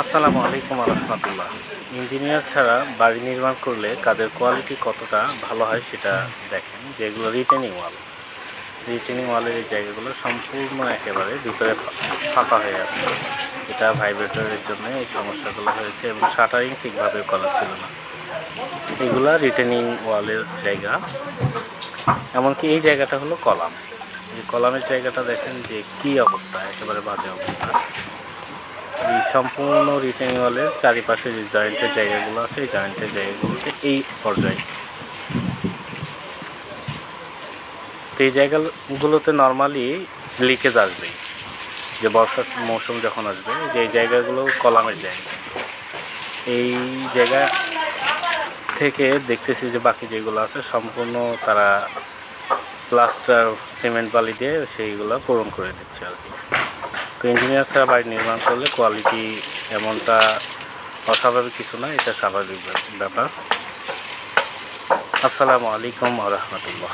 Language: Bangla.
আসসালামু আলাইকুম রহমতুল্লাহ। ইঞ্জিনিয়ার ছাড়া বাড়ি নির্মাণ করলে কাজের কোয়ালিটি কতটা ভালো হয় সেটা দেখেন। যেগুলো রিটেনিং ওয়ালের এই জায়গাগুলো সম্পূর্ণ একেবারে ভিতরে ফাঁকা হয়ে আছে। এটা ভাইব্রেটরের জন্য এই সমস্যাগুলো হয়েছে এবং শাটারিং ঠিকভাবে করা ছিল না। এগুলা রিটেনিং ওয়ালের জায়গা। এমনকি এই জায়গাটা হলো কলাম। এই কলামের জায়গাটা দেখেন যে কী অবস্থা, একেবারে বাজে অবস্থা। এই সম্পূর্ণ রিটেনিং ওয়ালের চারিপাশে যে জয়েন্টের জায়গাগুলো আছে, এই জয়েন্টের জায়গাগুলোতে এই পর্যায়ে, তো এই জায়গাগুলোতে নর্মালি লিকেজ আসবেই। যে বর্ষার মৌসুম যখন আসবে, যে এই জায়গাগুলো কলামের জায়গা, এই জায়গা থেকে দেখতেছি যে বাকি যেগুলো আছে সম্পূর্ণ তারা প্লাস্টার সিমেন্ট বালি দিয়ে সেইগুলো পূরণ করে দিচ্ছে আর কি। তো ইঞ্জিনিয়ার ছাড়া বাড়ি নির্মাণ করলে কোয়ালিটি এমনটা অস্বাভাবিক কিছু না, এটা স্বাভাবিক ব্যাপার। আসসালামু আলাইকুম রহমতুল্লাহ।